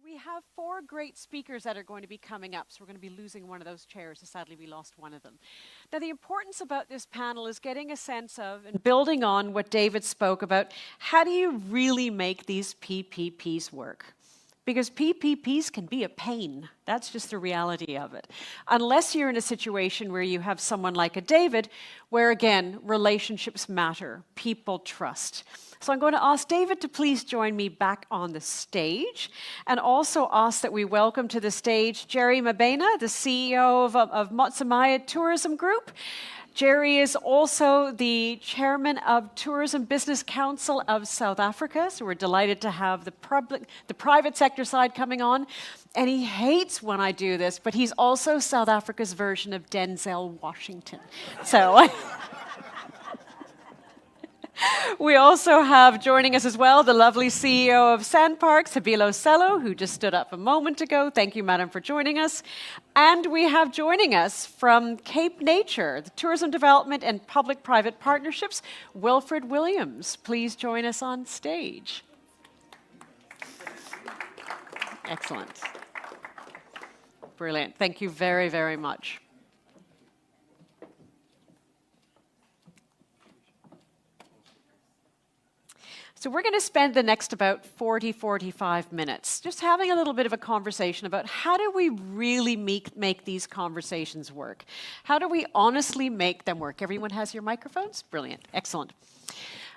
We have 4 great speakers that are going to be coming up, so we're going to be losing one of those chairs, so sadly we lost one of them. Now, the importance about this panel is getting a sense of, and building on what David spoke about, how do you really make these PPPs work? Because PPPs can be a pain. That's just the reality of it. Unless you're in a situation where you have someone like a David, where again, relationships matter, people trust. So I'm going to ask David to please join me back on the stage, and also ask that we welcome to the stage Jerry Mabena, the CEO of Motsamayi Tourism Group. Jerry is also the chairman of Tourism Business Council of South Africa, so we're delighted to have the private sector side coming on. And he hates when I do this, but he's also South Africa's version of Denzel Washington. So we also have joining us as well the lovely CEO of SANParks, Hapiloe Sello, who just stood up a moment ago. Thank you, madam, for joining us. And we have joining us from Cape Nature, the Tourism Development and Public-Private Partnerships, Wilfred Williams. Please join us on stage. Excellent. Brilliant. Thank you very, very much. So we're going to spend the next about 45 minutes just having a little bit of a conversation about how do we really make these conversations work? How do we honestly make them work? Everyone has your microphones? Brilliant. Excellent.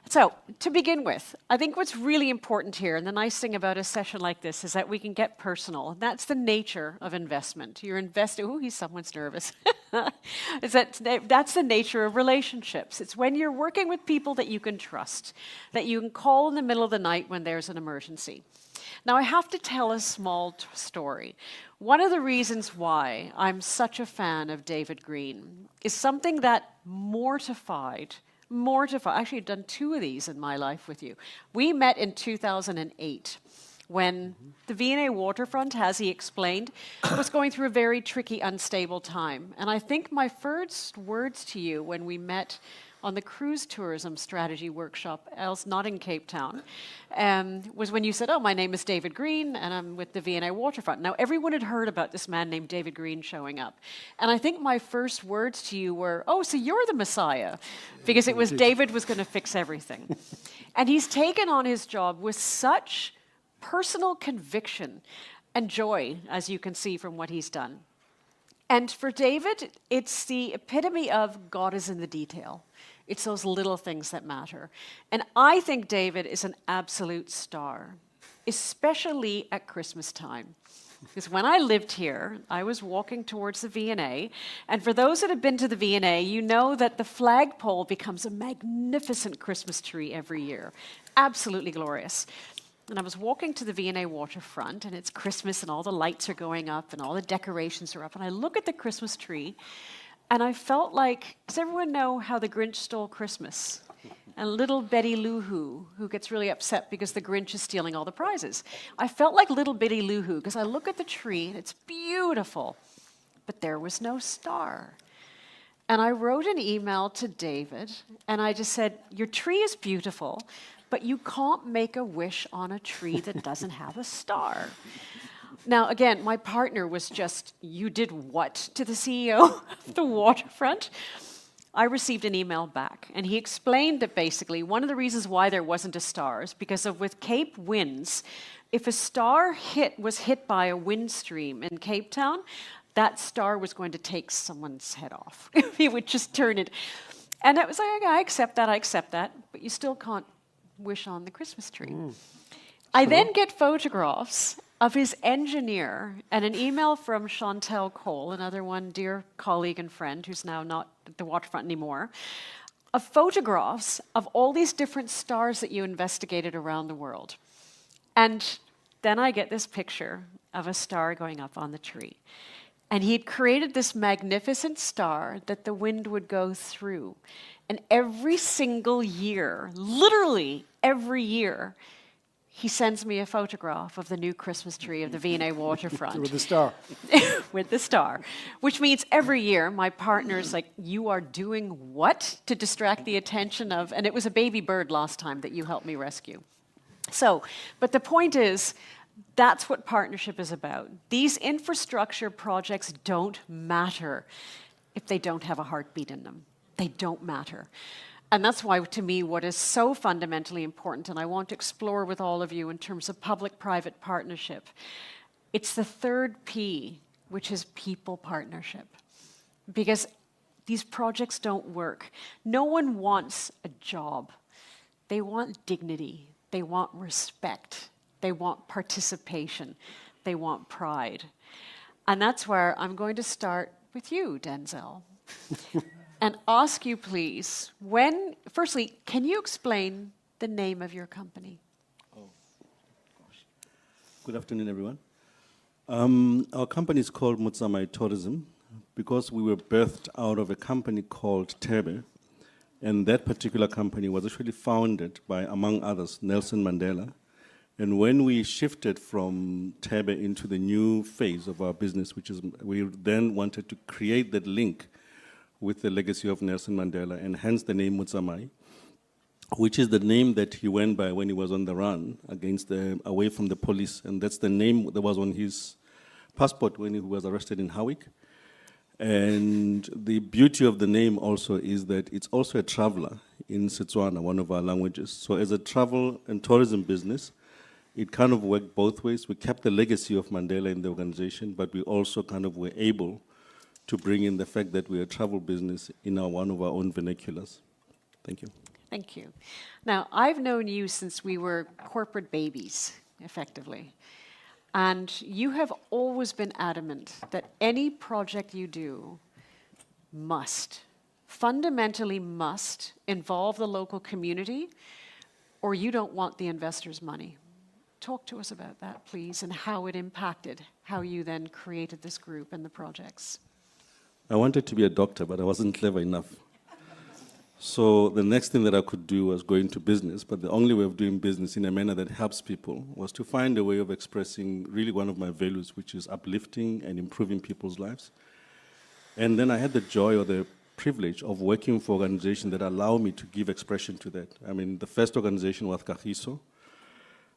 So, to begin with, I think what's really important here, and the nice thing about a session like this, is that we can get personal. And that's the nature of investment. You're investing, someone's nervous. That's the nature of relationships. It's when you're working with people that you can trust, that you can call in the middle of the night when there's an emergency. Now, I have to tell a small story. One of the reasons why I'm such a fan of David Green is something that mortified. Actually, I've done 2 of these in my life with you. We met in 2008 when the V&A waterfront, as he explained, was going through a very tricky, unstable time. And I think my first words to you when we met on the cruise tourism strategy workshop, else not in Cape Town, was when you said, my name is David Green, and I'm with the V&A waterfront. Now, everyone had heard about this man named David Green showing up. And I think my first words to you were, so you're the Messiah, because it was David was going to fix everything. And he's taken on his job with such personal conviction and joy, as you can see from what he's done. And for David, it's the epitome of God is in the detail. It's those little things that matter. And I think David is an absolute star, especially at Christmas time. Because when I lived here, I was walking towards the V&A, and for those that have been to the V&A, you know that the flagpole becomes a magnificent Christmas tree every year. Absolutely glorious. And I was walking to the V&A waterfront, and it's Christmas, and all the lights are going up, and all the decorations are up, and I look at the Christmas tree, and I felt like, does everyone know how the Grinch stole Christmas? And little Betty Lou who gets really upset because the Grinch is stealing all the prizes. I felt like little Betty Lou because I look at the tree, and it's beautiful, but there was no star. And I wrote an email to David, and I just said, your tree is beautiful, but you can't make a wish on a tree that doesn't have a star. Now, again, my partner was just, you did what to the CEO of the waterfront? I received an email back, and he explained that basically one of the reasons why there wasn't a star is because of with Cape winds, if a star was hit by a wind stream in Cape Town, that star was going to take someone's head off. It would just turn it. And it was like, okay, I accept that, but you still can't wish on the Christmas tree. I then get photographs of his engineer and an email from Chantel Cole, another one, dear colleague and friend who's now not at the waterfront anymore, of photographs of all these different stars that you investigated around the world. And then I get this picture of a star going up on the tree. And he had created this magnificent star that the wind would go through. And every single year, literally every year, he sends me a photograph of the new Christmas tree of the V&A waterfront. With the star. With the star. Which means every year my partner's like, you are doing what to distract the attention of, and it was a baby bird last time that you helped me rescue. So, but the point is, That's what partnership is about. These infrastructure projects don't matter if they don't have a heartbeat in them. They don't matter. And that's why, to me, what is so fundamentally important, and I want to explore with all of you in terms of public-private partnership, it's the third P, which is people partnership. Because these projects don't work. No one wants a job. They want dignity. They want respect. They want participation. They want pride. And that's where I'm going to start with you, Denzel, and ask you, please, firstly, can you explain the name of your company? Oh, gosh. Good afternoon, everyone. Our company is called Motsamayi Tourism because we were birthed out of a company called Tebe. And that particular company was actually founded by, among others, Nelson Mandela. And when we shifted from Tebe into the new phase of our business, which is we then wanted to create that link with the legacy of Nelson Mandela, and hence the name Motsamayi, which is the name that he went by when he was on the run away from the police. And that's the name that was on his passport when he was arrested in Hawick. And the beauty of the name also is that it's also a traveler in Setswana, one of our languages. So as a travel and tourism business, it kind of worked both ways. We kept the legacy of Mandela in the organization, but we also kind of were able to bring in the fact that we're a travel business in one of our own vernaculars. Thank you. Thank you. Now, I've known you since we were corporate babies, effectively. And you have always been adamant that any project you do fundamentally must involve the local community, or you don't want the investors' money. Talk to us about that, please, and how it impacted how you then created this group and the projects. I wanted to be a doctor, but I wasn't clever enough. So the next thing that I could do was go into business, but the only way of doing business in a manner that helps people was to find a way of expressing really one of my values, which is uplifting and improving people's lives. And then I had the joy or the privilege of working for organizations that allow me to give expression to that. I mean, the first organization was Kagiso,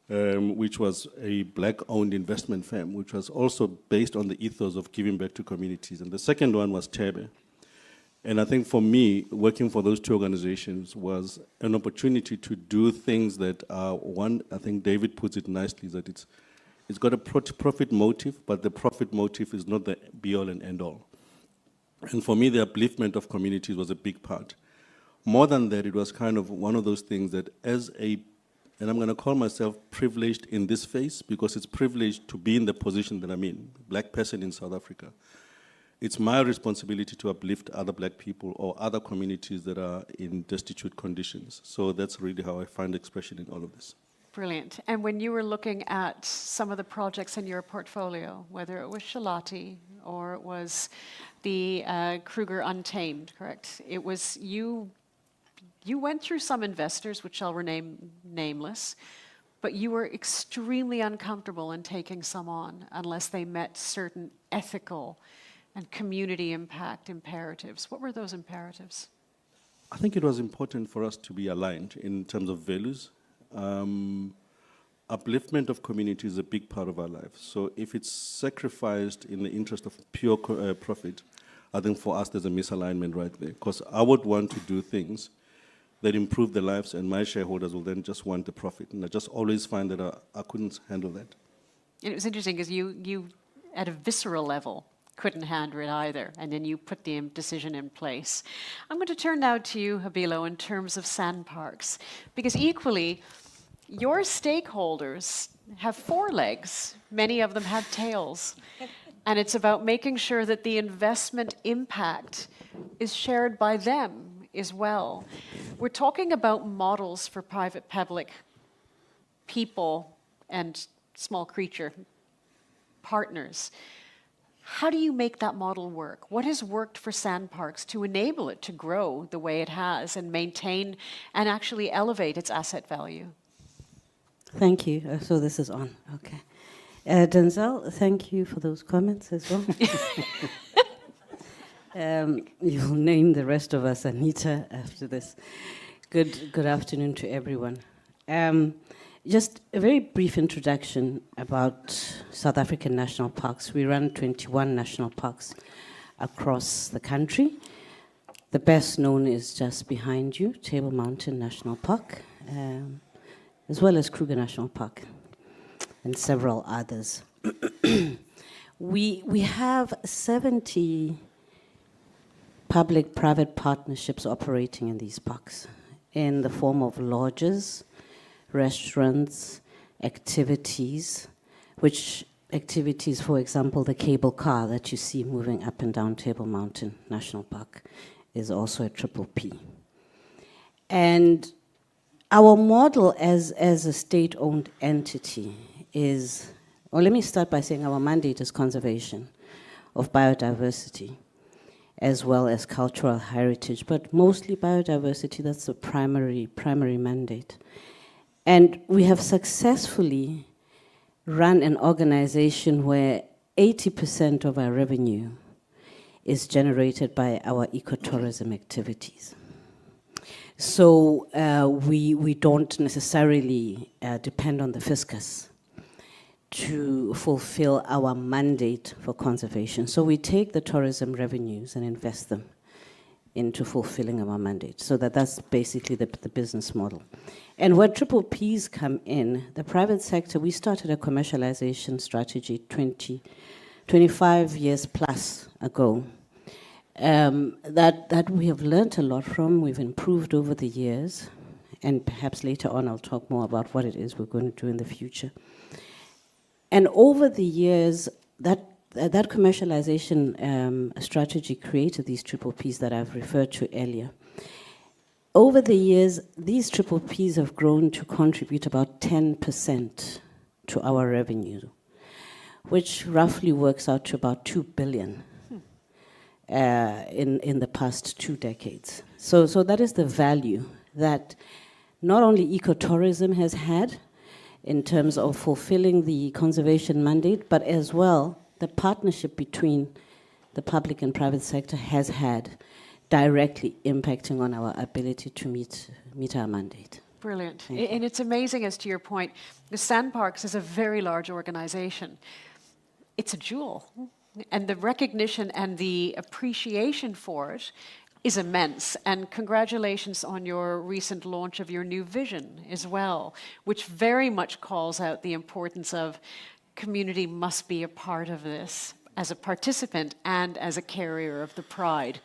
which was a black-owned investment firm, which was also based on the ethos of giving back to communities. And the second one was Tebe. And I think for me, working for those two organizations was an opportunity to do things that are one, I think David puts it nicely, that it's got a profit motive, but the profit motive is not the be-all and end-all. And for me, the upliftment of communities was a big part. More than that, it was kind of one of those things that and I'm going to call myself privileged in this phase because it's privileged to be in the position that I'm in, black person in South Africa. It's my responsibility to uplift other black people or other communities that are in destitute conditions. So that's really how I find expression in all of this. Brilliant. And when you were looking at some of the projects in your portfolio, whether it was Shalati or it was the Kruger Untamed, correct? It was you went through some investors, which shall remain nameless, but you were extremely uncomfortable in taking some on unless they met certain ethical and community impact imperatives. What were those imperatives? I think it was important for us to be aligned in terms of values. Upliftment of community is a big part of our life. So if it's sacrificed in the interest of pure profit, I think for us there's a misalignment right there. Because I would want to do things that improve the lives, and my shareholders will then just want the profit. And I just always find that I couldn't handle that. And it was interesting because you, at a visceral level, couldn't handle it either, and then you put the decision in place. I'm going to turn now to you, Hapiloe, in terms of SANParks, because equally, your stakeholders have four legs. Many of them have tails. And it's about making sure that the investment impact is shared by them as well. We're talking about models for private-public people and small creature partners. How do you make that model work? What has worked for SANParks to enable it to grow the way it has and maintain and actually elevate its asset value? Thank you. So this is on. Okay. Denzel, thank you for those comments as well. You'll name the rest of us Anita after this. Good afternoon to everyone. Just a very brief introduction about South African national parks. We run 21 national parks across the country. The best known is just behind you, Table Mountain National Park, as well as Kruger National Park, and several others. We have 70 public-private partnerships operating in these parks in the form of lodges, restaurants, activities, which activities, for example, the cable car that you see moving up and down Table Mountain National Park is also a triple P. And our model as a state-owned entity is, well, let me start by saying our mandate is conservation of biodiversity as well as cultural heritage, but mostly biodiversity. That's the primary mandate. And we have successfully run an organization where 80% of our revenue is generated by our ecotourism activities. So we don't necessarily depend on the fiscus to fulfill our mandate for conservation. So we take the tourism revenues and invest them into fulfilling our mandate. So that's basically the business model. And where triple Ps come in, the private sector, we started a commercialization strategy 25 years plus ago that we have learned a lot from, we've improved over the years, and perhaps later on I'll talk more about what it is we're going to do in the future. And over the years, that commercialization strategy created these triple Ps that I've referred to earlier. Over the years, these triple Ps have grown to contribute about 10% to our revenue, which roughly works out to about 2 billion in the past 2 decades. So that is the value that not only ecotourism has had in terms of fulfilling the conservation mandate, but as well the partnership between the public and private sector has had, directly impacting on our ability to meet our mandate. Brilliant. And it's amazing, as to your point, the SANParks is a very large organization. It's a jewel. And the recognition and the appreciation for it is immense. And congratulations on your recent launch of your new vision as well, which very much calls out the importance of community must be a part of this as a participant and as a carrier of the pride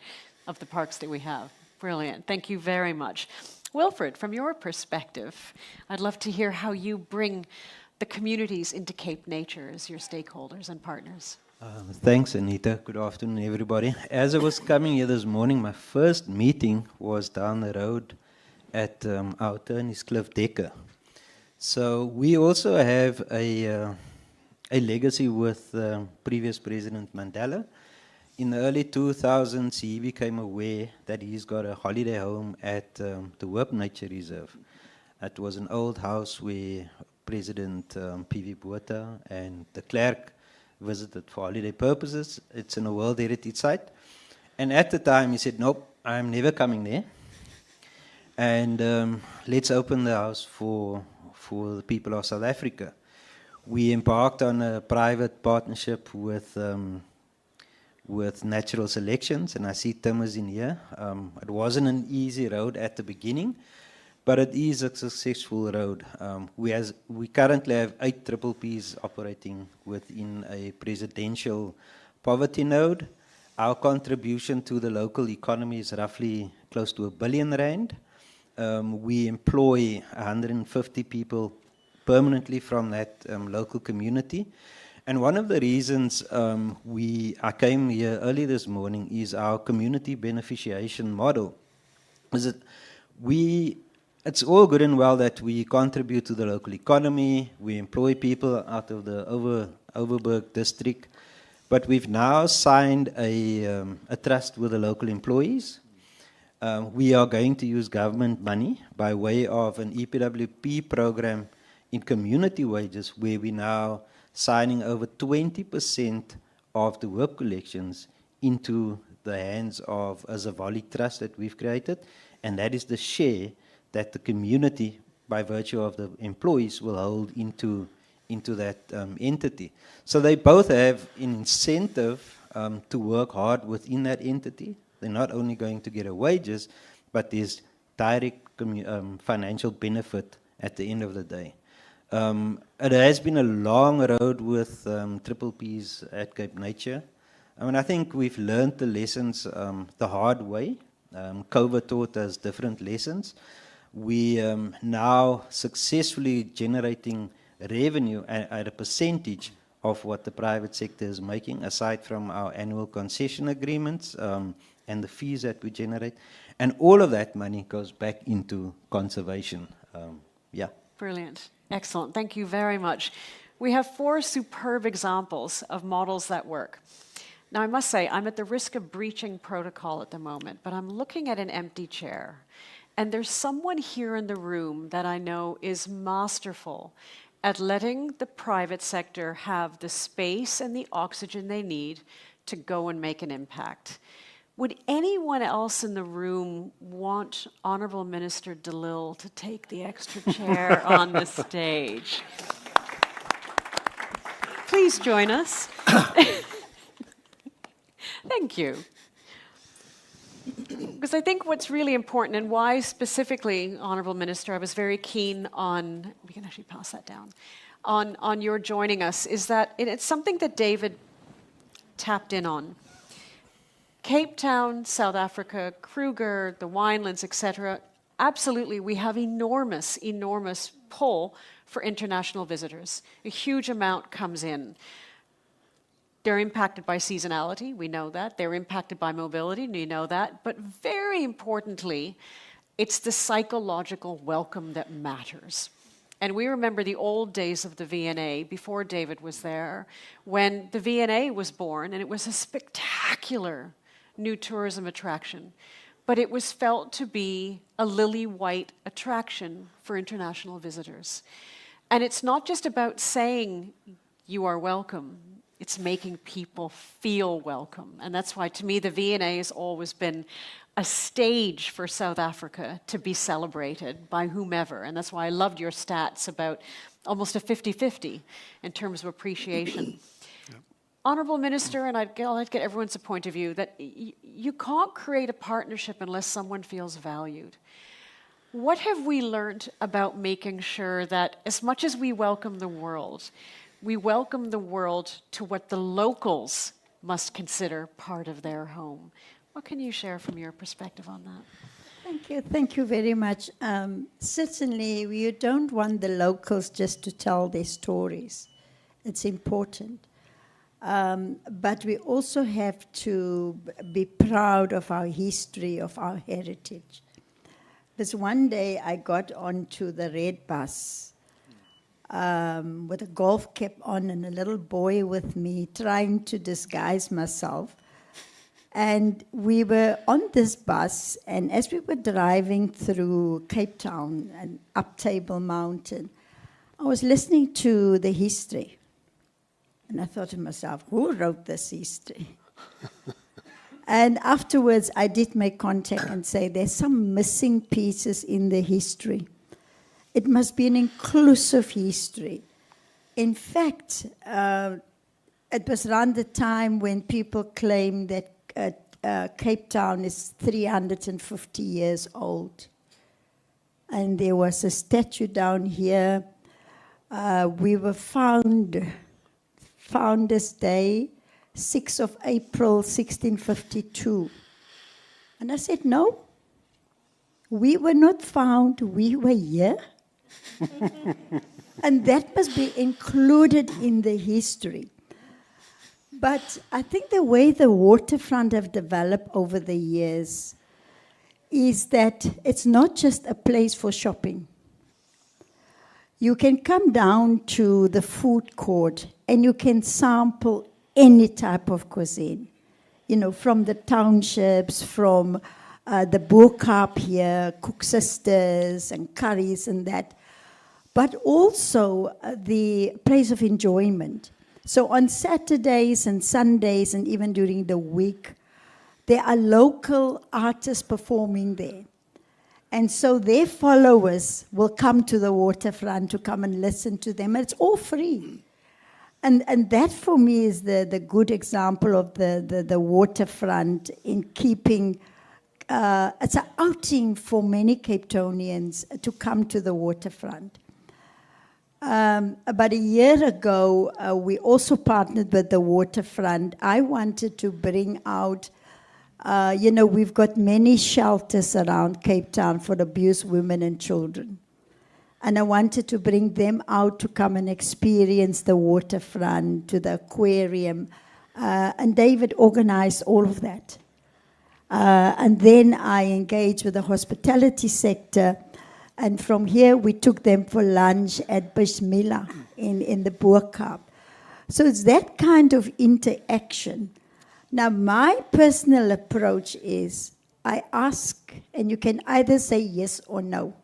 of the parks that we have. Brilliant. Thank you very much. Wilfred, from your perspective, I'd love to hear how you bring the communities into Cape Nature as your stakeholders and partners. Thanks, Anita. Good afternoon, everybody. As I was coming here this morning, my first meeting was down the road at our attorney's Cliff Decker. So we also have a legacy with previous President Mandela. In the early 2000s, he became aware that he's got a holiday home at the Hoop Nature Reserve. It was an old house where President P.V. Botha and de Klerk visited for holiday purposes. It's in a World Heritage Site. And at the time, he said, nope, I'm never coming there. And let's open the house for the people of South Africa. We embarked on a private partnership with Natural Selections, and I see Tim is in here. It wasn't an easy road at the beginning, but it is a successful road. We currently have 8 triple Ps operating within a presidential poverty node. Our contribution to the local economy is roughly close to R1 billion. We employ 150 people permanently from that local community. And one of the reasons I came here early this morning is our community beneficiation model. Is that it's all good and well that we contribute to the local economy, we employ people out of the Overberg district, but we've now signed a trust with the local employees. We are going to use government money by way of an EPWP program in community wages, where we now signing over 20% of the work collections into the hands of a Zavali trust that we've created, and that is the share that the community by virtue of the employees, will hold into that entity. So they both have an incentive to work hard within that entity. They're not only going to get a wages, but there's direct financial benefit at the end of the day. It has been a long road with Triple Ps at Cape Nature. I mean, I think we've learned the lessons the hard way. COVID taught us different lessons. We now successfully generating revenue at a percentage of what the private sector is making, aside from our annual concession agreements and the fees that we generate. And all of that money goes back into conservation. Yeah. Brilliant. Excellent. Thank you very much. We have 4 superb examples of models that work. Now, I must say, I'm at the risk of breaching protocol at the moment, but I'm looking at an empty chair. And there's someone here in the room that I know is masterful at letting the private sector have the space and the oxygen they need to go and make an impact. Would anyone else in the room want Honourable Minister de Lille to take the extra chair on the stage? Please join us. Thank you. Because I think what's really important, and why specifically, Honourable Minister, I was very keen on, we can actually pass that down, on your joining us, is that it's something that David tapped in on. Cape Town, South Africa, Kruger, the Winelands, etc., absolutely, we have enormous, enormous pull for international visitors. A huge amount comes in. They're impacted by seasonality, we know that. They're impacted by mobility, we know that. But very importantly, it's the psychological welcome that matters. And we remember the old days of the V&A, before David was there, when the V&A was born, and it was a spectacular new tourism attraction. But it was felt to be a lily-white attraction for international visitors. And it's not just about saying you are welcome. It's making people feel welcome. And that's why, to me, the V&A has always been a stage for South Africa to be celebrated by whomever. And that's why I loved your stats about almost a 50-50 in terms of appreciation. Yep. Honourable Minister, and I'd get everyone's point of view, that you can't create a partnership unless someone feels valued. What have we learned about making sure that as much as we welcome the world, we welcome the world to what the locals must consider part of their home? What can you share from your perspective on that? Thank you very much. Certainly, you don't want the locals just to tell their stories. It's important. But we also have to be proud of our history, of our heritage. Because one day I got onto the red bus with a golf cap on and a little boy with me, trying to disguise myself. And we were on this bus, and as we were driving through Cape Town and up Table Mountain, I was listening to the history. And I thought to myself, who wrote this history? And afterwards, I did make contact and say, there's some missing pieces in the history. It must be an inclusive history. In fact, it was around the time when people claimed that Cape Town is 350 years old. And there was a statue down here. We were Founders Day, 6th of April, 1652. And I said, no, we were not found, we were here. And that must be included in the history. But I think the way the waterfront have developed over the years is that it's not just a place for shopping. You can come down to the food court and you can sample any type of cuisine. You know, from the townships, from the Boerkaap here, Cook Sisters and curries and that. But also the place of enjoyment. So on Saturdays and Sundays and even during the week, there are local artists performing there. And so their followers will come to the waterfront to come and listen to them. And it's all free. And that for me is the good example of the waterfront in keeping, it's an outing for many Cape Townians to come to the waterfront. About a year ago, we also partnered with the waterfront. I wanted to bring out, we've got many shelters around Cape Town for abused women and children. And I wanted to bring them out to come and experience the waterfront, to the aquarium. And David organized all of that. And then I engaged with the hospitality sector. And from here, we took them for lunch at Bismillah in the Boerkaap. So it's that kind of interaction. Now, my personal approach is I ask, and you can either say yes or no.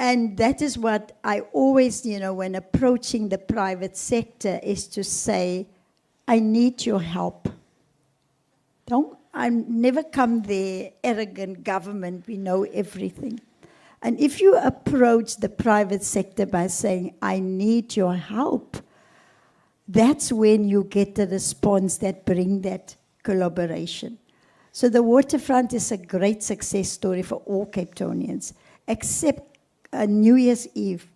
And that is what I always, when approaching the private sector, is to say, I need your help. I never come there, arrogant government, we know everything. And if you approach the private sector by saying, I need your help, that's when you get the response that bring that collaboration. So the waterfront is a great success story for all Cape Townians, except New Year's Eve.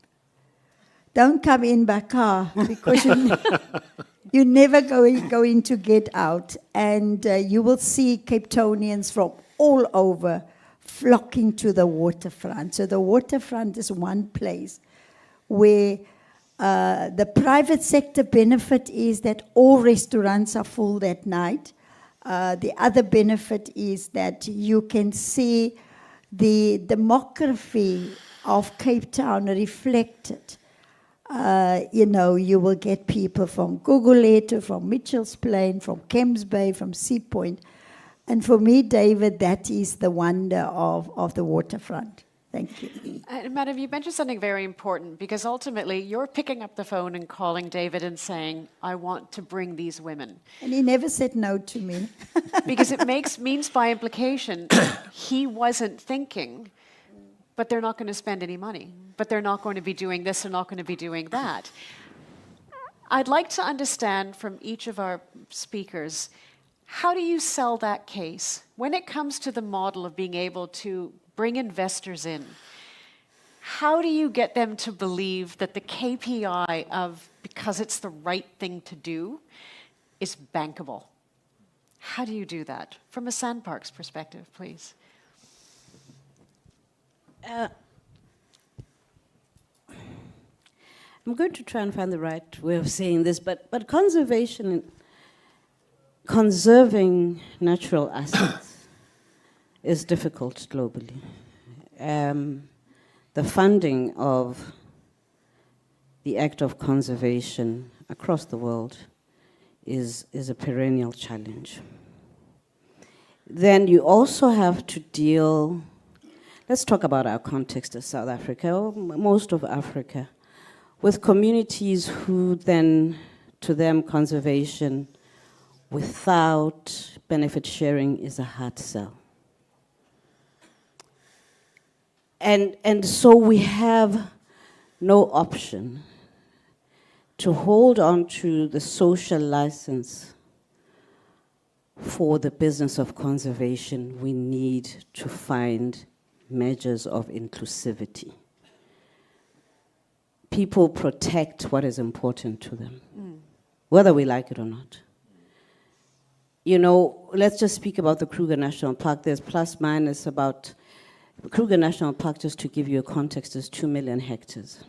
Don't come in by car because you're never going to get out. And you will see Cape Townians from all over flocking to the waterfront. So the waterfront is one place where the private sector benefit is that all restaurants are full that night. The other benefit is that you can see the demography of Cape Town reflected. You will get people from Gugulethu, from Mitchell's Plain, from Kemps Bay, from Sea Point. And for me, David, that is the wonder of the waterfront. Thank you. Madam, you mentioned something very important, because ultimately you're picking up the phone and calling David and saying, I want to bring these women. And he never said no to me. Because it means by implication, he wasn't thinking, but they're not going to spend any money. But they're not going to be doing this, they're not going to be doing that. I'd like to understand from each of our speakers, how do you sell that case? When it comes to the model of being able to bring investors in, how do you get them to believe that the KPI of, because it's the right thing to do, is bankable? How do you do that? From a SANParks perspective, please. I'm going to try and find the right way of saying this, but conserving natural assets is difficult globally. The funding of the act of conservation across the world is a perennial challenge. Then you also have to deal, let's talk about our context of South Africa, or most of Africa, with communities who then, to them, conservation without benefit sharing is a hard sell. And so we have no option to hold on to the social license for the business of conservation. We need to find measures of inclusivity. People protect what is important to them, whether we like it or not. Let's just speak about the Kruger National Park. There's plus minus about, Kruger National Park, just to give you a context, is 2 million hectares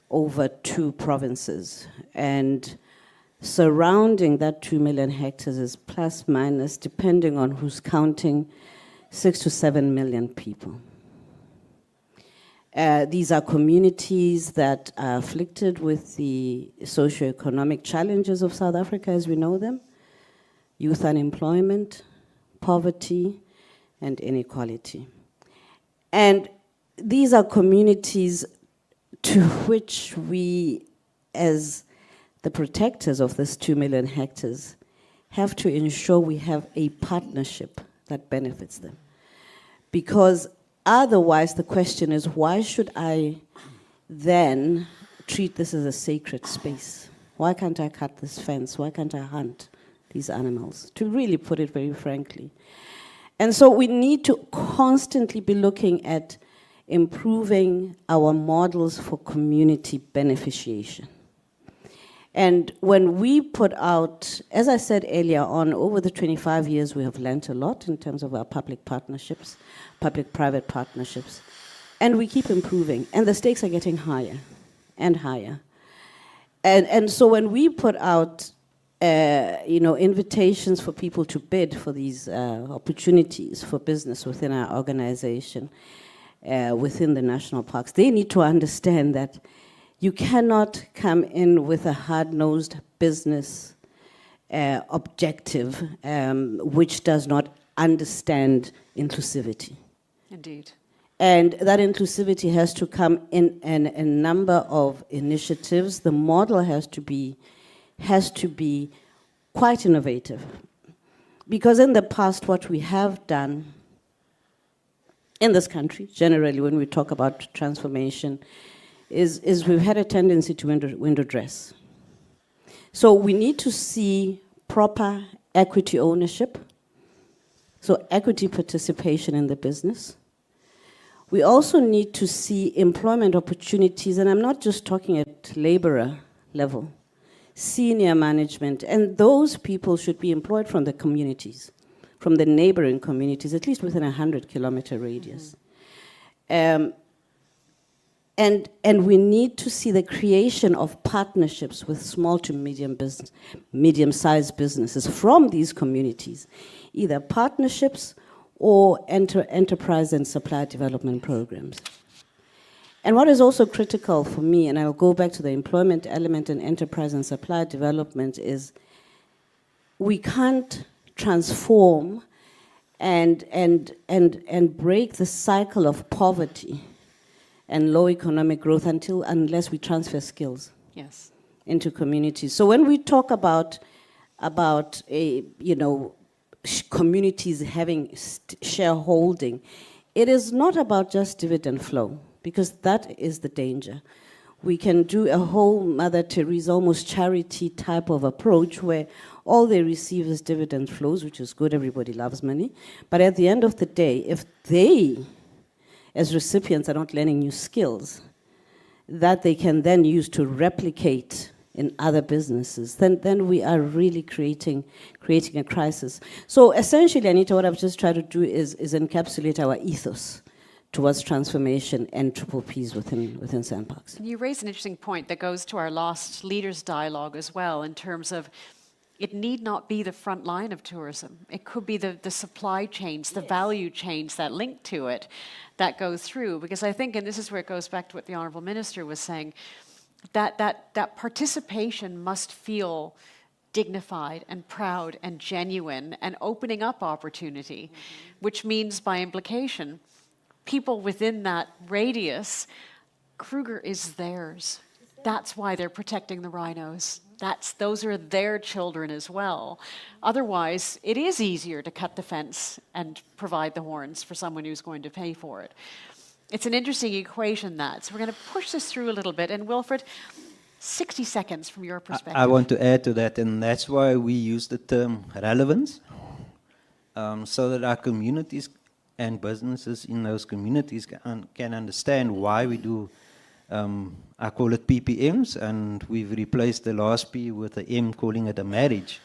over 2 provinces. And surrounding that 2 million hectares is plus minus, depending on who's counting, 6 to 7 million people. These are communities that are afflicted with the socioeconomic challenges of South Africa as we know them: youth unemployment, poverty, and inequality. And these are communities to which we, as the protectors of this 2 million hectares, have to ensure we have a partnership that benefits them. Because otherwise, the question is, why should I then treat this as a sacred space? Why can't I cut this fence? Why can't I hunt these animals? To really put it very frankly. And so we need to constantly be looking at improving our models for community beneficiation. And when we put out, as I said earlier on, over the 25 years, we have learned a lot in terms of our public partnerships, public-private partnerships. And we keep improving, and the stakes are getting higher and higher. And so when we put out invitations for people to bid for these opportunities for business within our organization, within the national parks, they need to understand that you cannot come in with a hard-nosed business objective which does not understand inclusivity. Indeed. And that inclusivity has to come in a number of initiatives. The model has to be quite innovative. Because in the past, what we have done in this country, generally when we talk about transformation, is we've had a tendency to window dress. So we need to see proper equity ownership, so equity participation in the business. We also need to see employment opportunities, and I'm not just talking at laborer level, senior management, and those people should be employed from the communities, from the neighboring communities, at least within a 100-kilometer radius. And we need to see the creation of partnerships with small to medium-sized businesses from these communities, either partnerships or enterprise and supply development programs. And what is also critical for me, and I'll go back to the employment element in enterprise and supply development, is we can't transform and break the cycle of poverty and low economic growth unless we transfer skills into communities. So when we talk about communities having shareholding, it is not about just dividend flow, because that is the danger. We can do a whole Mother Teresa, almost charity type of approach where all they receive is dividend flows, which is good, everybody loves money. But at the end of the day, if they, as recipients, are not learning new skills that they can then use to replicate in other businesses, then we are really creating a crisis. So essentially, Anita, what I've just tried to do is encapsulate our ethos towards transformation and triple Ps within SANParks. You raise an interesting point that goes to our last leaders dialogue as well, in terms of it need not be the front line of tourism. It could be the supply chains, the value chains that link to it that go through. Because I think, and this is where it goes back to what the Honourable Minister was saying, that participation must feel dignified and proud and genuine and opening up opportunity, which means by implication, people within that radius, Kruger is theirs. That's why they're protecting the rhinos. Those are their children as well. Otherwise, it is easier to cut the fence and provide the horns for someone who's going to pay for it. It's an interesting equation, that. So we're going to push this through a little bit. And Wilfred, 60 seconds from your perspective. I want to add to that, and that's why we use the term relevance, so that our communities and businesses in those communities can understand why we do, I call it PPMs, and we've replaced the last P with the M, calling it a marriage.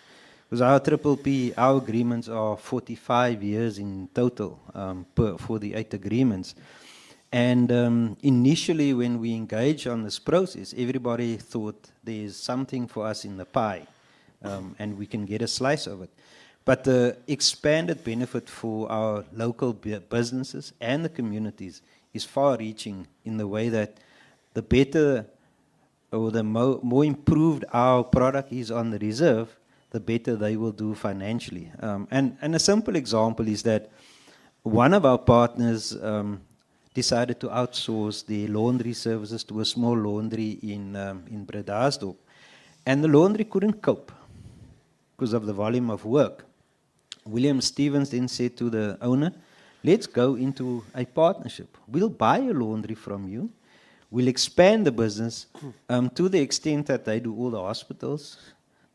Because our triple P, our agreements are 45 years in total for the 8 agreements. And initially, when we engaged on this process, everybody thought there's something for us in the pie, and we can get a slice of it. But the expanded benefit for our local businesses and the communities is far-reaching in the way that the better or the more improved our product is on the reserve, the better they will do financially. And a simple example is that one of our partners decided to outsource the laundry services to a small laundry in Breytenbach. And the laundry couldn't cope because of the volume of work. William Stevens then said to the owner, let's go into a partnership. We'll buy a laundry from you. We'll expand the business to the extent that they do all the hospitals,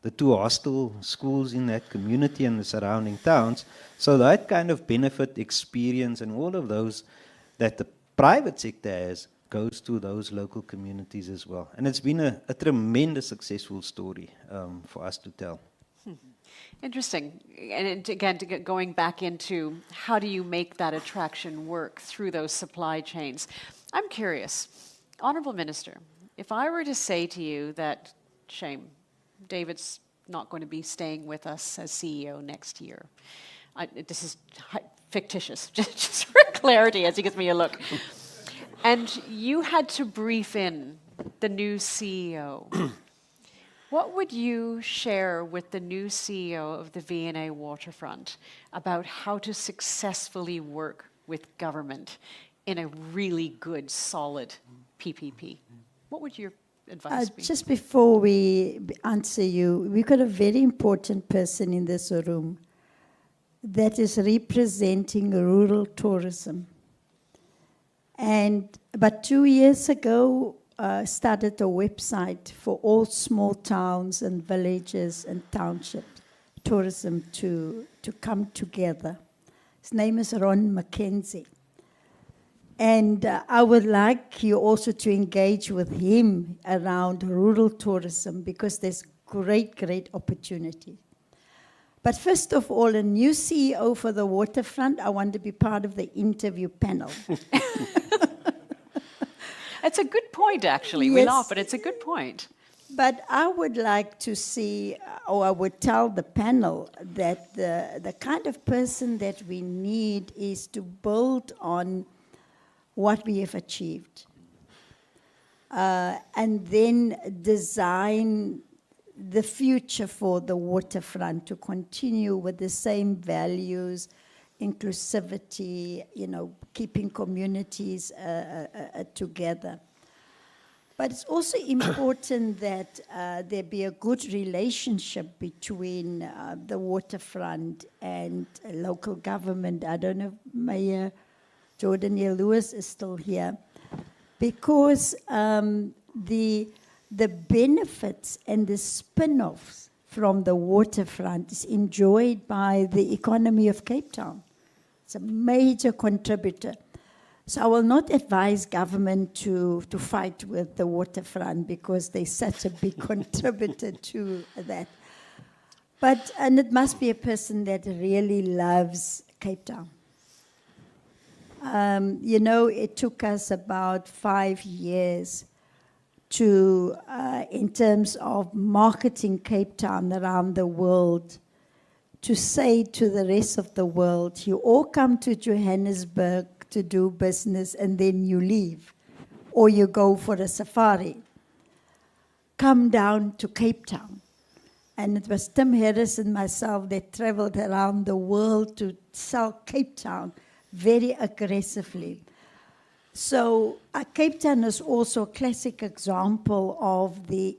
the 2 hostel schools in that community and the surrounding towns. So that kind of benefit, experience, and all of those that the private sector has goes to those local communities as well. And it's been a tremendous successful story for us to tell. Interesting. And again, going back into how do you make that attraction work through those supply chains? I'm curious, Honourable Minister, if I were to say to you that, shame, David's not going to be staying with us as CEO next year. This is fictitious, just for clarity as he gives me a look. And you had to brief in the new CEO. What would you share with the new CEO of the V&A Waterfront about how to successfully work with government in a really good, solid PPP? What would your advice be? Just before we answer you, we've got a very important person in this room that is representing rural tourism. But 2 years ago, started a website for all small towns and villages and townships, tourism to come together. His name is Ron McKenzie. And I would like you also to engage with him around rural tourism because there's great, great opportunity. But first of all, a new CEO for the waterfront, I want to be part of the interview panel. It's a good point, actually. Yes. We laugh, but it's a good point. But I would like to see, or I would tell the panel that the kind of person that we need is to build on what we have achieved. And then design the future for the waterfront to continue with the same values, inclusivity, keeping communities together. But it's also important that there be a good relationship between the waterfront and local government. I don't know if Mayor Jordan Lewis is still here, because the benefits and the spin-offs from the waterfront is enjoyed by the economy of Cape Town. It's a major contributor. So I will not advise government to fight with the waterfront because they're such a big contributor to that. And it must be a person that really loves Cape Town. It took us about 5 years to, in terms of marketing Cape Town around the world, to say to the rest of the world, you all come to Johannesburg to do business and then you leave, or you go for a safari. Come down to Cape Town. And it was Tim Harris and myself that traveled around the world to sell Cape Town very aggressively. So Cape Town is also a classic example of the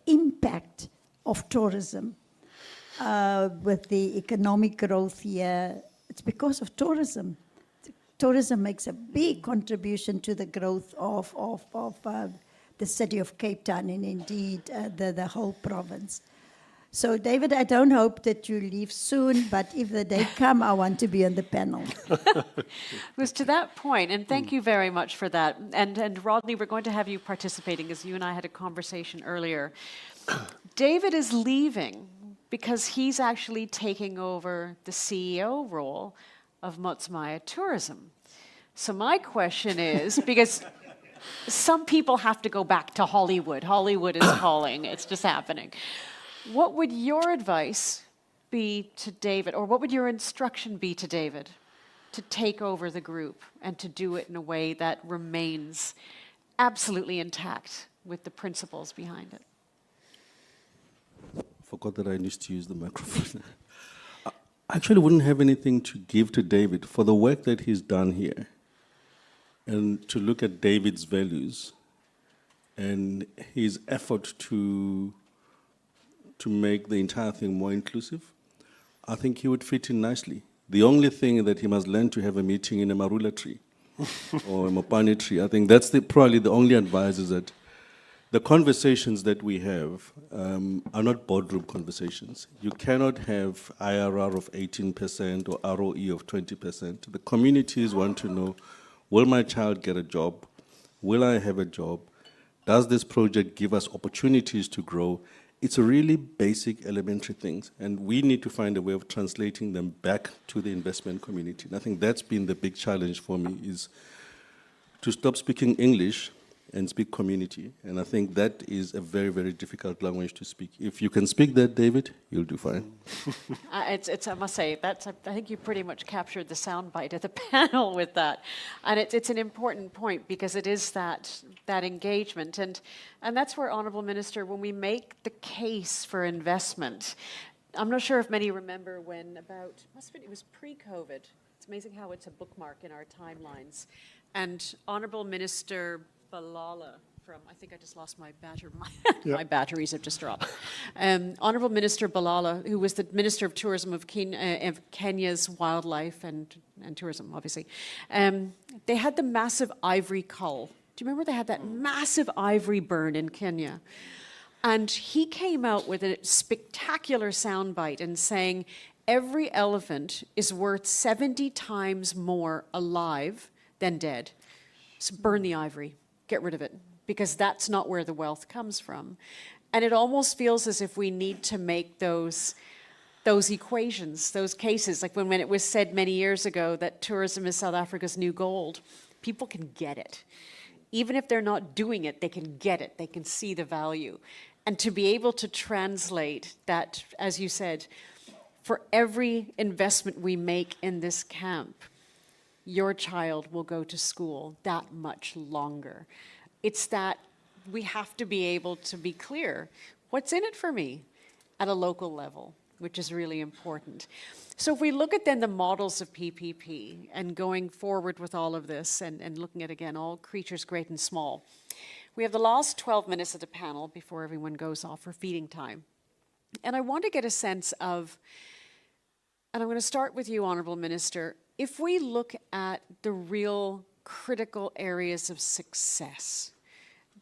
impact of tourism. With the economic growth here, it's because of tourism. Tourism makes a big contribution to the growth of the city of Cape Town and indeed the whole province. So, David, I don't hope that you leave soon, but if the day comes, I want to be on the panel. It was to that point, and thank you very much for that. And Rodney, we're going to have you participating, as you and I had a conversation earlier. David is leaving because he's actually taking over the CEO role of Motsamayi Tourism. So my question is, because some people have to go back to Hollywood. Hollywood is calling. It's just happening. What would your advice be to David, or what would your instruction be to David to take over the group and to do it in a way that remains absolutely intact with the principles behind it? Forgot that I used to use the microphone. I actually wouldn't have anything to give to David for the work that he's done here, and to look at David's values and his effort to make the entire thing more inclusive. I think he would fit in nicely The only thing that he must learn to have a meeting in a marula tree or a mopane tree. I think that's probably the only advice, is that the conversations that we have are not boardroom conversations. You cannot have IRR of 18% or ROE of 20%. The communities want to know, will my child get a job? Will I have a job? Does this project give us opportunities to grow? It's a really basic, elementary things, and we need to find a way of translating them back to the investment community. And I think that's been the big challenge for me, is to stop speaking English and speak community. And I think that is a very, very difficult language to speak. If you can speak that, David, you'll do fine. I must say, I think you pretty much captured the soundbite of the panel with that. And it's an important point, because it is that engagement. And that's where, Honourable Minister, when we make the case for investment, I'm not sure if many remember when it was pre-COVID. It's amazing how it's a bookmark in our timelines. And Honourable Minister Balala I think I just lost my battery. My batteries have just dropped. Honourable Minister Balala, who was the Minister of Tourism of Kenya's wildlife and tourism, obviously, they had the massive ivory cull. Do you remember they had that massive ivory burn in Kenya? And he came out with a spectacular soundbite and saying, every elephant is worth 70 times more alive than dead. So burn the ivory. Get rid of it, because that's not where the wealth comes from. And it almost feels as if we need to make those equations, those cases, like when it was said many years ago that tourism is South Africa's new gold. People can get it. Even if they're not doing it, they can get it. They can see the value. And to be able to translate that, as you said, for every investment we make in this camp, your child will go to school that much longer. It's that we have to be able to be clear, what's in it for me at a local level, which is really important. So if we look at then the models of PPP and going forward with all of this and looking at, again, all creatures great and small, we have the last 12 minutes of the panel before everyone goes off for feeding time. And I want to get a sense of, and I'm going to start with you, Honourable Minister, if we look at the real critical areas of success,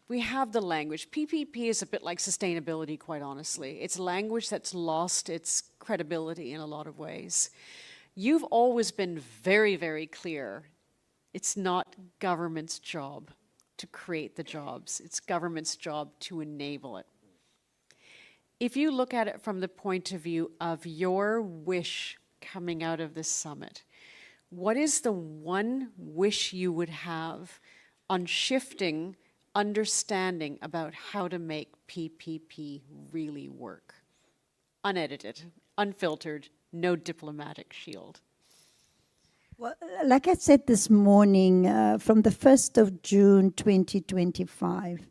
we have the language. PPP is a bit like sustainability, quite honestly. It's language that's lost its credibility in a lot of ways. You've always been very, very clear. It's not government's job to create the jobs. It's government's job to enable it. If you look at it from the point of view of your wish coming out of this summit, what is the one wish you would have on shifting understanding about how to make PPP really work? Unedited, unfiltered, no diplomatic shield. Well, like I said this morning, from the 1st of June 2025,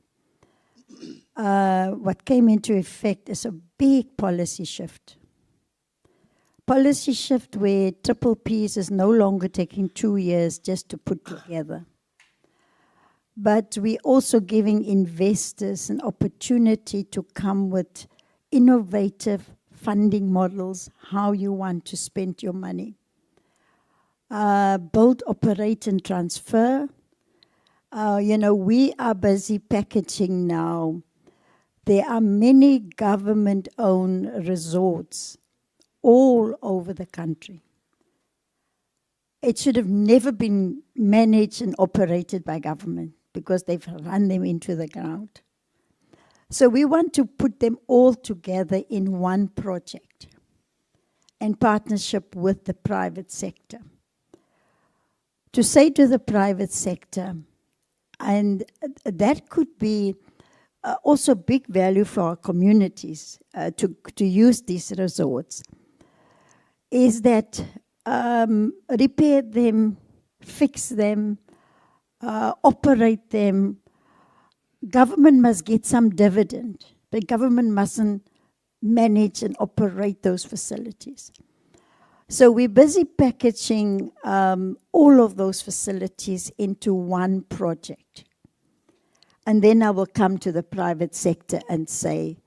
what came into effect is a big policy shift. Policy shift where triple Ps is no longer taking 2 years just to put together. But we're also giving investors an opportunity to come with innovative funding models, how you want to spend your money. Build, operate, and transfer. We are busy packaging now. There are many government-owned resorts all over the country. It should have never been managed and operated by government because they've run them into the ground. So we want to put them all together in one project in partnership with the private sector. To say to the private sector, and that could be also big value for our communities to use these resorts, is that repair them, fix them, operate them. Government must get some dividend, but government mustn't manage and operate those facilities. So we're busy packaging all of those facilities into one project. And then I will come to the private sector and say,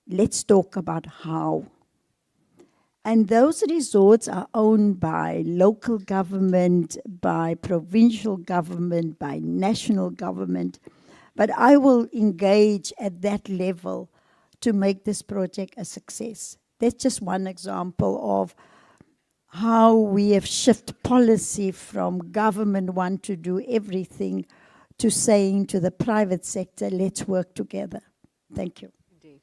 let's talk about how. And those resorts are owned by local government, by provincial government, by national government. But I will engage at that level to make this project a success. That's just one example of how we have shifted policy from government want to do everything to saying to the private sector, let's work together. Thank you. Indeed.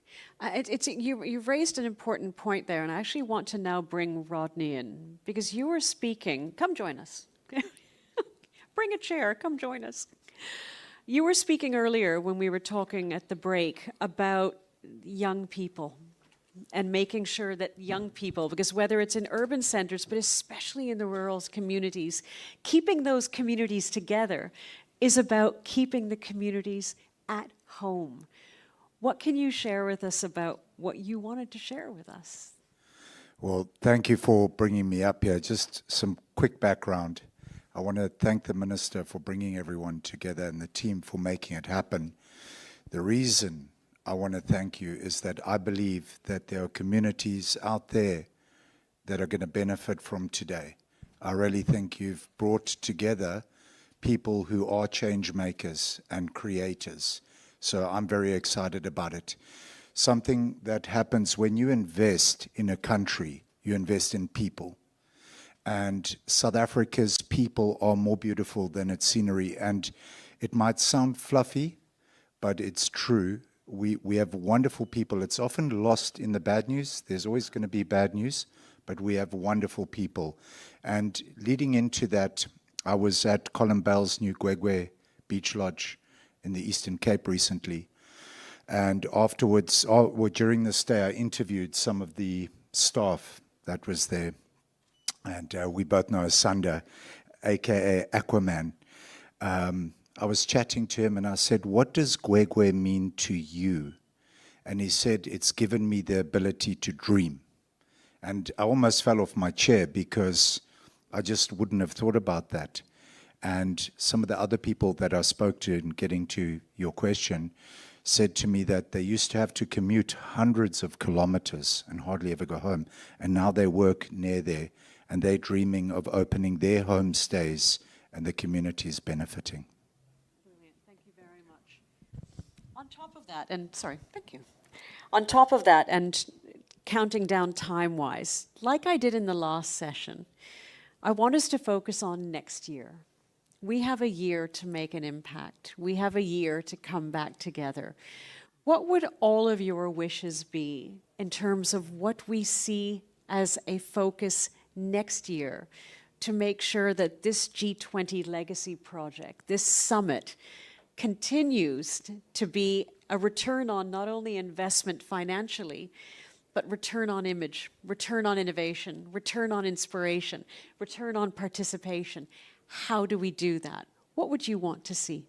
You've raised an important point there, and I actually want to now bring Rodney in, because you were speaking, come join us. Bring a chair, come join us. You were speaking earlier when we were talking at the break about young people and making sure that young people, because whether it's in urban centers, but especially in the rural communities, keeping those communities together is about keeping the communities at home. What can you share with us about what you wanted to share with us? Well, thank you for bringing me up here. Just some quick background. I want to thank the Minister for bringing everyone together and the team for making it happen. The reason I want to thank you is that I believe that there are communities out there that are going to benefit from today. I really think you've brought together people who are change makers and creators. So I'm very excited about it. Something that happens when you invest in a country, you invest in people. And South Africa's people are more beautiful than its scenery. And it might sound fluffy, but it's true. We have wonderful people. It's often lost in the bad news. There's always going to be bad news, but we have wonderful people. And leading into that, I was at Colin Bell's new Gwegwe Beach Lodge in the Eastern Cape recently. And afterwards, or during the stay, I interviewed some of the staff that was there. And we both know Asanda, a.k.a. Aquaman. I was chatting to him and I said, what does Gwegwe mean to you? And he said, it's given me the ability to dream. And I almost fell off my chair because I just wouldn't have thought about that. And some of the other people that I spoke to, in getting to your question, said to me that they used to have to commute hundreds of kilometers and hardly ever go home. And now they work near there and they're dreaming of opening their homestays and the community is benefiting. Brilliant. Thank you very much. On top of that, and sorry, thank you. On top of that, and counting down time-wise, like I did in the last session, I want us to focus on next year. We have a year to make an impact. We have a year to come back together. What would all of your wishes be in terms of what we see as a focus next year to make sure that this G20 legacy project, this summit, continues to be a return on not only investment financially, but return on image, return on innovation, return on inspiration, return on participation? How do we do that? What would you want to see?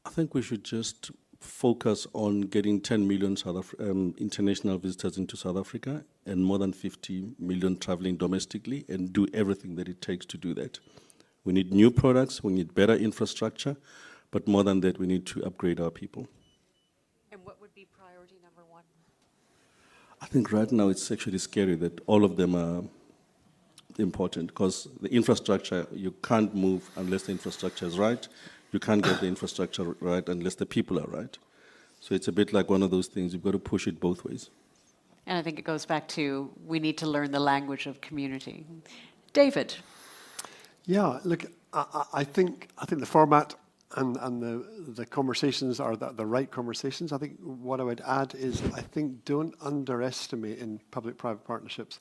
I think we should just focus on getting 10 million international visitors into South Africa and more than 50 million traveling domestically, and do everything that it takes to do that. We need new products, we need better infrastructure, but more than that, we need to upgrade our people. And what would be priority number one? I think right now it's actually scary that all of them are important, because the infrastructure, you can't move unless the infrastructure is right. You can't get the infrastructure right unless the people are right. So it's a bit like one of those things. You've got to push it both ways. And I think it goes back to, we need to learn the language of community. David. Yeah, look, I think the format and the conversations are the right conversations. I think what I would add is, I think don't underestimate in public-private partnerships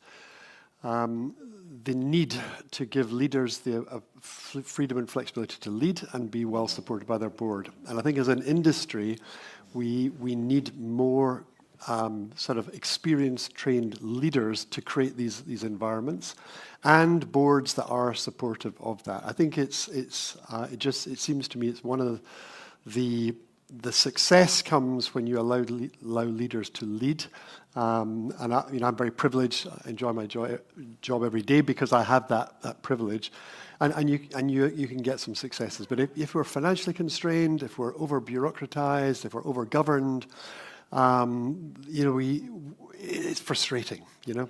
the need to give leaders the freedom and flexibility to lead and be well supported by their board. And I think as an industry, we need more sort of experienced, trained leaders to create these environments, and boards that are supportive of that. I think it seems to me it's one of the success comes when you allow leaders to lead. And I'm very privileged. I enjoy my job every day because I have that privilege. And you can get some successes. But if we're financially constrained, if we're over-bureaucratized, if we're over-governed, It's frustrating,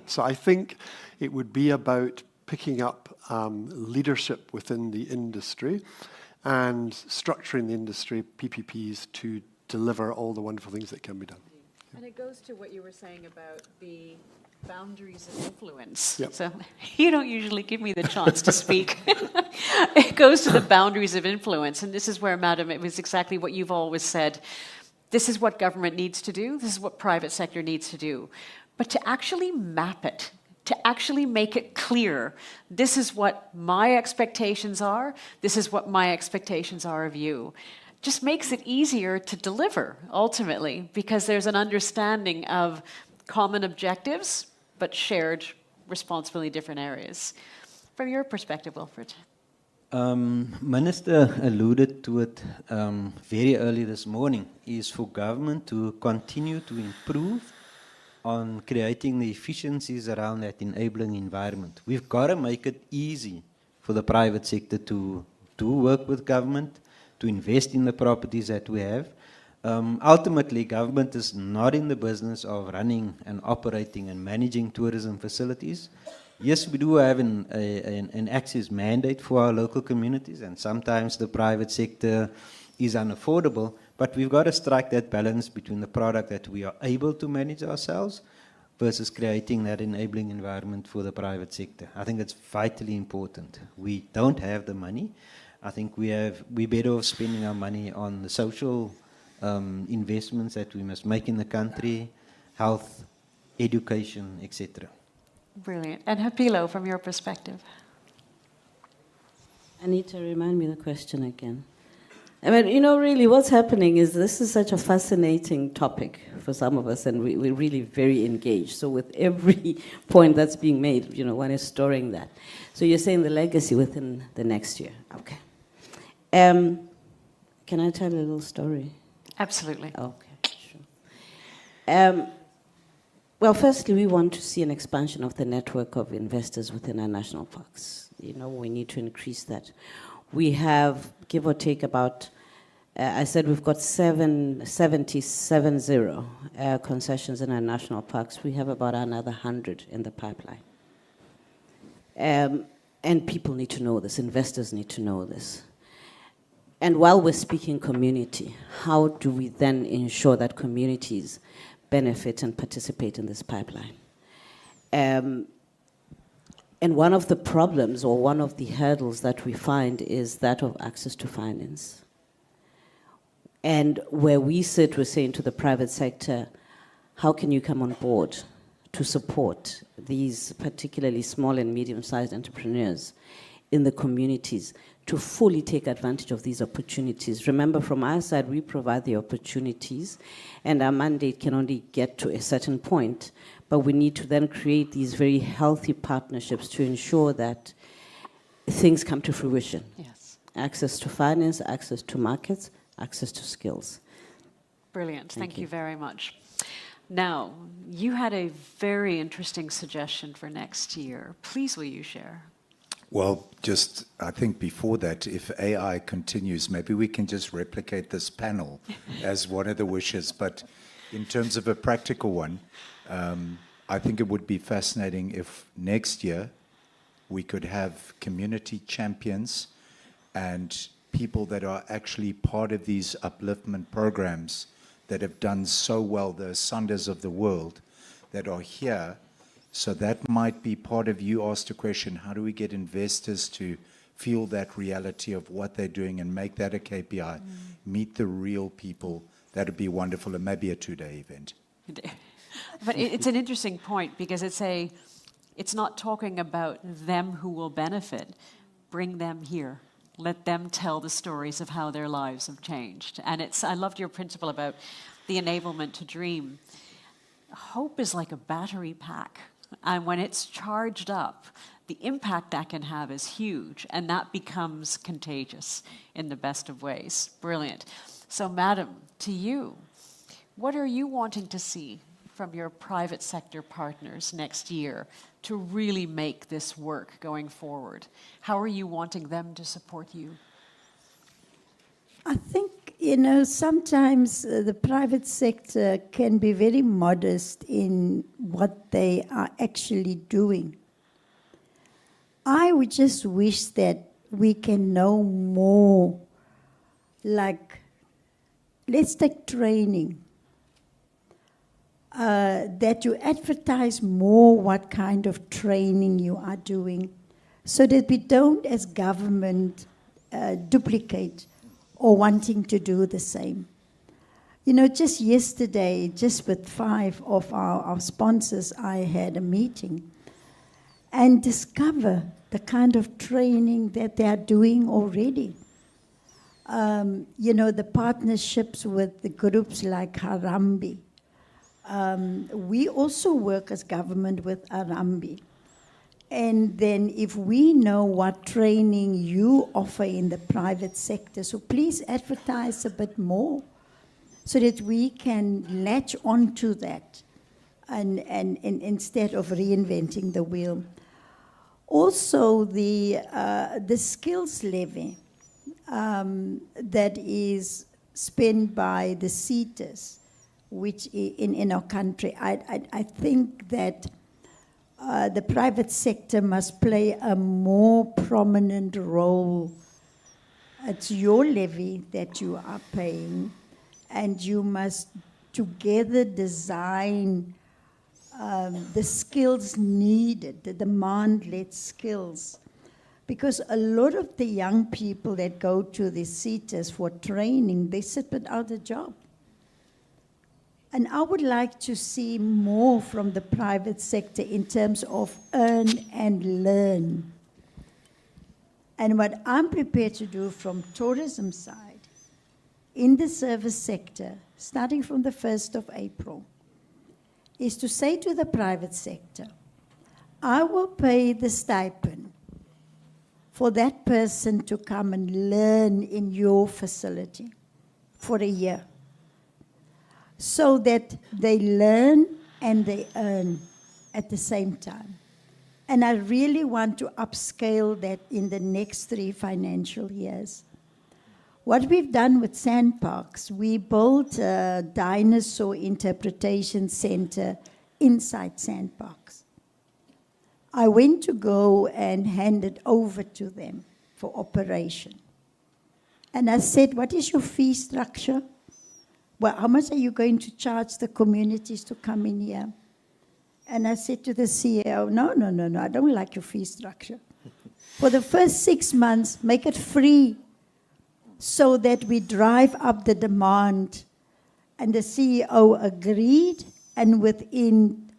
So I think it would be about picking up leadership within the industry and structuring the industry, PPPs, to deliver all the wonderful things that can be done. And it goes to what you were saying about the boundaries of influence. Yep. So you don't usually give me the chance to speak. It goes to the boundaries of influence. And this is where, Madam, it was exactly what you've always said. This is what government needs to do. This is what private sector needs to do. But to actually map it, to actually make it clear, this is what my expectations are, this is what my expectations are of you, just makes it easier to deliver, ultimately, because there's an understanding of common objectives, but shared responsibility in different areas. From your perspective, Wilfred. Minister alluded to it very early this morning, is for government to continue to improve on creating the efficiencies around that enabling environment. We've got to make it easy for the private sector to work with government, to invest in the properties that we have. Ultimately, government is not in the business of running and operating and managing tourism facilities. Yes, we do have an access mandate for our local communities, and sometimes the private sector is unaffordable, but we've got to strike that balance between the product that we are able to manage ourselves versus creating that enabling environment for the private sector. I think it's vitally important. We don't have the money. I think we're better off spending our money on the social investments that we must make in the country, health, education, etc. Brilliant. And Hapiloe, from your perspective. Anita, remind me the question again. I mean, really what's happening is this is such a fascinating topic for some of us, and we're really very engaged. So with every point that's being made, one is storing that. So you're saying the legacy within the next year. Okay. Can I tell a little story? Absolutely. Okay, sure. Well, firstly, we want to see an expansion of the network of investors within our national parks. We need to increase that. We have, give or take, about, I said we've got 70 concessions in our national parks. We have about another 100 in the pipeline. And people need to know this, investors need to know this. And while we're speaking community, how do we then ensure that communities benefit and participate in this pipeline? And one of the problems or one of the hurdles that we find is that of access to finance. And where we sit, we're saying to the private sector, how can you come on board to support these particularly small and medium-sized entrepreneurs in the communities to fully take advantage of these opportunities? Remember, from our side, we provide the opportunities, and our mandate can only get to a certain point, but we need to then create these very healthy partnerships to ensure that things come to fruition. Yes. Access to finance, access to markets, access to skills. Brilliant. Thank you very much. Now, you had a very interesting suggestion for next year. Please, will you share? Well, just, I think before that, if AI continues, maybe we can just replicate this panel as one of the wishes. But in terms of a practical one, I think it would be fascinating if next year we could have community champions and people that are actually part of these upliftment programs that have done so well, the Sanders of the world, that are here. So that might be part of, you asked a question, how do we get investors to feel that reality of what they're doing and make that a KPI, meet the real people? That would be wonderful, and maybe a 2-day event. But it's an interesting point, because it's not talking about them who will benefit. Bring them here. Let them tell the stories of how their lives have changed. And I loved your principle about the enablement to dream. Hope is like a battery pack. And when it's charged up, the impact that can have is huge, and that becomes contagious in the best of ways. Brilliant. So, Madam, to you, what are you wanting to see from your private sector partners next year to really make this work going forward? How are you wanting them to support you? I think You know, sometimes the private sector can be very modest in what they are actually doing. I would just wish that we can know more, like, let's take training, that you advertise more what kind of training you are doing, so that we don't, as government, duplicate or wanting to do the same. You know, just yesterday, just with 5 of our sponsors, I had a meeting and discover the kind of training that they are doing already. You know, the partnerships with the groups like Harambee. We also work as government with Harambee. And then if we know what training you offer in the private sector, so please advertise a bit more so that we can latch onto that and instead of reinventing the wheel. Also, the skills levy that is spent by the SETAs, which in our country, I think that the private sector must play a more prominent role. It's your levy that you are paying, and you must together design the skills needed, the demand-led skills. Because a lot of the young people that go to the SETAs for training, they sit without a job. And I would like to see more from the private sector in terms of earn and learn. And what I'm prepared to do from tourism side, in the service sector, starting from the 1st of April, is to say to the private sector, I will pay the stipend for that person to come and learn in your facility for a year, so that they learn and they earn at the same time. And I really want to upscale that in the next 3 financial years. What we've done with SANParks, we built a dinosaur interpretation center inside SANParks. I went to go and hand it over to them for operation. And I said, what is your fee structure? Well, how much are you going to charge the communities to come in here? And I said to the CEO, no, I don't like your fee structure. For the first 6 months, make it free so that we drive up the demand. And the CEO agreed, and within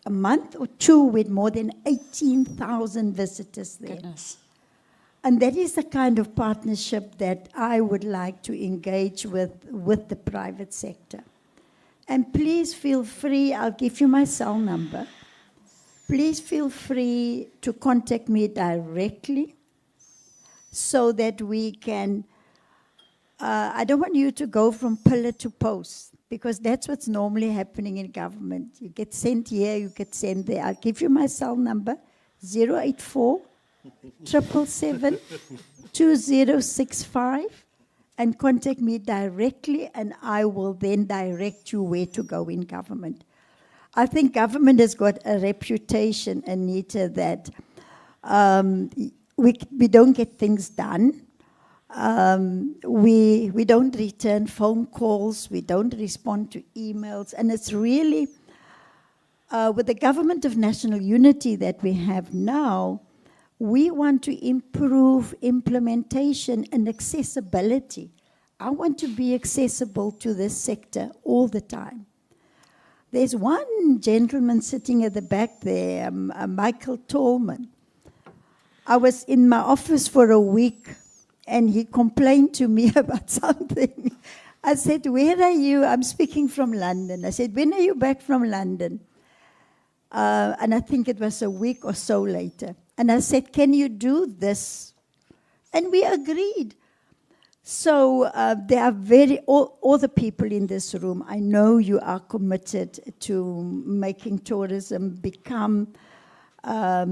a month or 2, with more than 18,000 visitors there. Goodness. And that is the kind of partnership that I would like to engage with the private sector. And please feel free, I'll give you my cell number. Please feel free to contact me directly so that we can, I don't want you to go from pillar to post, because that's what's normally happening in government. You get sent here, you get sent there. I'll give you my cell number, 084 777 2065, and contact me directly, and I will then direct you where to go in government. I think government has got a reputation, Anita, that we don't get things done. We don't return phone calls, we don't respond to emails, and it's really, with the government of national unity that we have now, we want to improve implementation and accessibility. I want to be accessible to this sector all the time. There's one gentleman sitting at the back there, Michael Tolman. I was in my office for a week, and he complained to me about something. I said, where are you? I'm speaking from London. I said, when are you back from London? And I think it was a week or so later. And I said, can you do this? And we agreed. So there are all the people in this room, I know you are committed to making tourism become a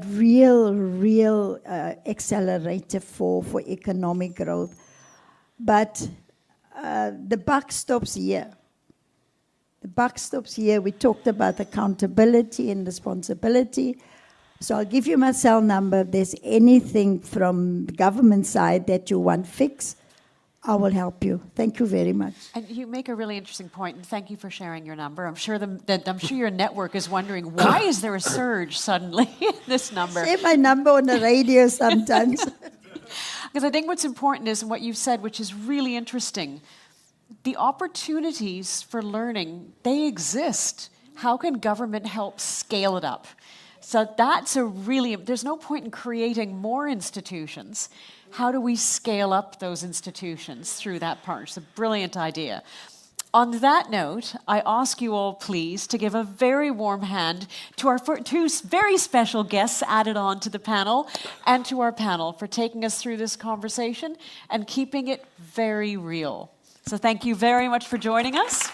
real accelerator for economic growth. But the buck stops here. The buck stops here. We talked about accountability and responsibility. So I'll give you my cell number. If there's anything from the government side that you want fixed, I will help you. Thank you very much. And you make a really interesting point, and thank you for sharing your number. I'm sure your network is wondering, why is there a surge suddenly in this number? Say my number on the radio sometimes. Because I think what's important is what you've said, which is really interesting. The opportunities for learning, they exist. How can government help scale it up? So that's there's no point in creating more institutions. How do we scale up those institutions through that part? It's a brilliant idea. On that note, I ask you all, please, to give a very warm hand to our two very special guests added on to the panel and to our panel for taking us through this conversation and keeping it very real. So thank you very much for joining us.